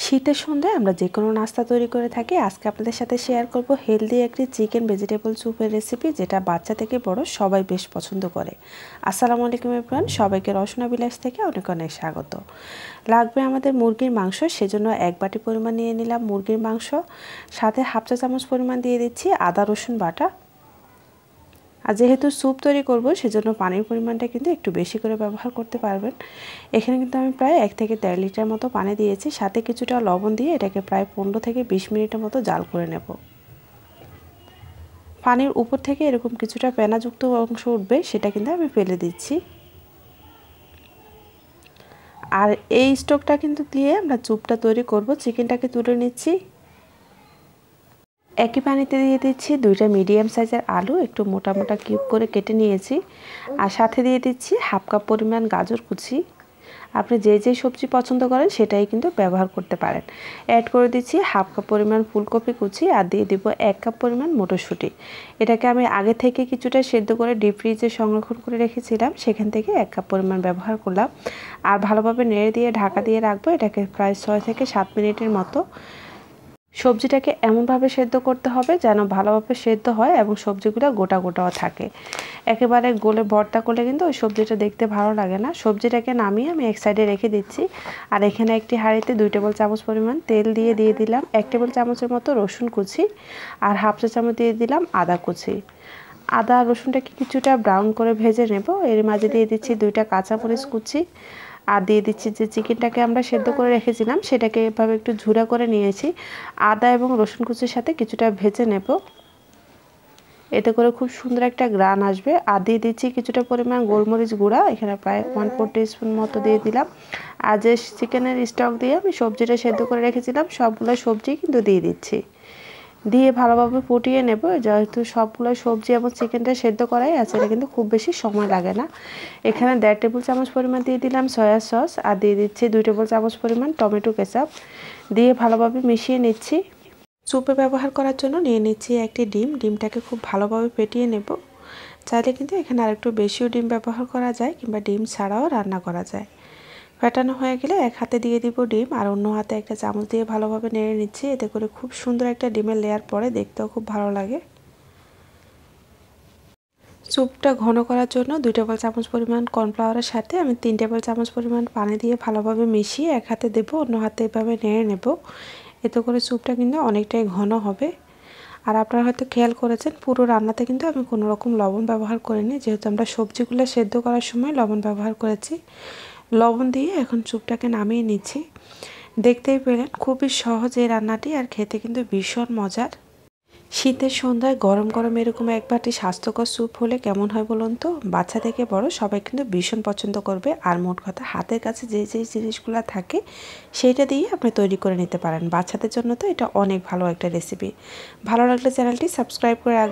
শীতের সন্ধ্যায় আমরা যে কোনো নাস্তা তৈরি করে থাকি। আজকে আপনাদের সাথে শেয়ার করব হেলদি একটি চিকেন ভেজিটেবল স্যুপের রেসিপি, যেটা বাচ্চা থেকে বড় সবাই বেশ পছন্দ করে। আসসালামু আলাইকুম এভরিওয়ান, সবাইকে রসনা বিলাস থেকে অনেক অনেক স্বাগত। লাগবে আমাদের মুরগির মাংস, সেজন্য 1 বাটি পরিমাণ নিয়ে নিলাম মুরগির মাংস। সাথে হাফ চা চামচ পরিমাণ দিয়ে দিচ্ছি আদা রসুন বাটা। আর যেহেতু স্যুপ তৈরি করব, সেজন্য পানির পরিমাণটা কিন্তু একটু বেশি করে ব্যবহার করতে পারবেন। এখানে কিন্তু আমি প্রায় 1 থেকে 1.5 লিটার মতো পানি দিয়েছি। সাথে কিছুটা লবণ দিয়ে এটাকে প্রায় 15 থেকে 20 মিনিটের মতো জাল করে নেব। পানির উপর থেকে এরকম কিছুটা ফেনাযুক্ত অংশ উঠবে, সেটা কিন্তু আমি ফেলে দিচ্ছি। আর এই স্টকটা কিন্তু দিয়ে আমরা স্যুপটা তৈরি করব। চিকেনটাকে তুলে নিচ্ছি। একই পানিতে দিয়ে দিচ্ছি 2টা মিডিয়াম সাইজের আলু, একটু মোটা মোটা কিউব করে কেটে নিয়েছি। আর সাথে দিয়ে দিচ্ছি হাফ কাপ পরিমাণ গাজর কুচি। আপনি যে যে সবজি পছন্দ করেন সেটাই কিন্তু ব্যবহার করতে পারেন। অ্যাড করে দিচ্ছি হাফ কাপ পরিমাণ ফুলকপি কুচি, আর দিয়ে দিব 1 কাপ পরিমাণ মটরশুঁটি। এটাকে আমি আগে থেকে কিছুটা সেদ্ধ করে ডিপ ফ্রিজে সংরক্ষণ করে রেখেছিলাম, সেখান থেকে 1 কাপ পরিমাণ ব্যবহার করলাম। আর ভালোভাবে নেড়ে দিয়ে ঢাকা দিয়ে রাখবো এটাকে প্রায় 6 থেকে 7 মিনিটের মতো। সবজিটাকে এমনভাবে সেদ্ধ করতে হবে যেন ভালোভাবে সেদ্ধ হয় এবং সবজিগুলো গোটা গোটাও থাকে। একেবারে গলে ভর্তা করলে কিন্তু ওই সবজিটা দেখতে ভালো লাগে না। সবজিটাকে নামিয়ে আমি এক সাইডে রেখে দিচ্ছি। আর এখানে একটি হাঁড়িতে 2 টেবিল চামচ পরিমাণ তেল দিয়ে দিলাম 1 টেবিল চামচের মতো রসুন কুচি, আর হাফ চা চামচ দিয়ে দিলাম আদা কুচি। আদা রসুনটাকে কিছুটা ব্রাউন করে ভেজে নেব। এর মাঝে দিয়ে দিচ্ছি 2টা কাঁচামরিচ কুচি, আর দিয়ে দিচ্ছি যে চিকেনটাকে আমরা সেদ্ধ করে রেখেছিলাম সেটাকে এভাবে একটু ঝুরা করে নিয়েছি। আদা এবং রসুন কুচির সাথে কিছুটা ভেজে নেব, এতে করে খুব সুন্দর একটা গ্রান আসবে। আর দিয়ে দিচ্ছি কিছুটা পরিমাণ গোলমরিচ গুঁড়া, এখানে প্রায় 1/4 টিস্পুন মতো দিয়ে দিলাম। আর যে চিকেনের স্টক দিয়ে আমি সবজিটা সেদ্ধ করে রেখেছিলাম সবগুলো সবজি কিন্তু দিয়ে দিচ্ছি। দিয়ে ভালোভাবে ফুটিয়ে নেব। যেহেতু সবগুলো সবজি এবং চিকেনটা সেদ্ধ করাই আছে, এটা কিন্তু খুব বেশি সময় লাগে না। এখানে 1.5 টেবিল চামচ পরিমাণ দিয়ে দিলাম সয়া সস, আর দিয়ে দিচ্ছি 2 টেবিল চামচ পরিমাণ টমেটো কেচাপ। দিয়ে ভালোভাবে মিশিয়ে নিচ্ছি। স্যুপে ব্যবহার করার জন্য নিয়ে নিচ্ছি একটি ডিম। ডিমটাকে খুব ভালোভাবে ফেটিয়ে নেব। চাইলে কিন্তু এখানে আরেকটু বেশিও ডিম ব্যবহার করা যায়, কিংবা ডিম ছাড়াও রান্না করা যায়। ফেটানো হয়ে গেলে এক হাতে দিয়ে দিব ডিম, আর অন্য হাতে একটা চামচ দিয়ে ভালোভাবে নেড়ে নিচ্ছি। এতে করে খুব সুন্দর একটা ডিমের লেয়ার পড়ে, দেখতেও খুব ভালো লাগে। স্যুপটা ঘন করার জন্য 2 টেবিল চামচ পরিমাণ কর্নফ্লাওয়ারের সাথে আমি 3 টেবিল চামচ পরিমাণ পানি দিয়ে ভালোভাবে মিশিয়ে এক হাতে দেবো, অন্য হাতে এভাবে নেড়ে নেব। এতে করে স্যুপটা কিন্তু অনেকটাই ঘন হবে। আর আপনারা হয়তো খেয়াল করেছেন পুরো রান্নাতে কিন্তু আমি কোনো রকম লবণ ব্যবহার করিনি, যেহেতু আমরা সবজিগুলো সেদ্ধ করার সময় লবণ ব্যবহার করেছি। লবণ দিয়ে এখন স্যুপটাকে নামিয়ে নিচ্ছি। দেখতেই পেলেন খুবই সহজ এই রান্নাটি, আর খেতে কিন্তু ভীষণ মজার। শীতের সন্ধ্যায় গরম গরম এরকম এক বাটি স্বাস্থ্যকর স্যুপ হলে কেমন হয় বলুন তো? বাচ্চা থেকে বড় সবাই কিন্তু ভীষণ পছন্দ করবে। আর মোট কথা হাতের কাছে যে যে জিনিসগুলো থাকে সেইটা দিয়ে আপনি তৈরি করে নিতে পারেন। বাচ্চাদের জন্য তো এটা অনেক ভালো একটা রেসিপি। ভালো লাগলে চ্যানেলটি সাবস্ক্রাইব করে রাখবেন।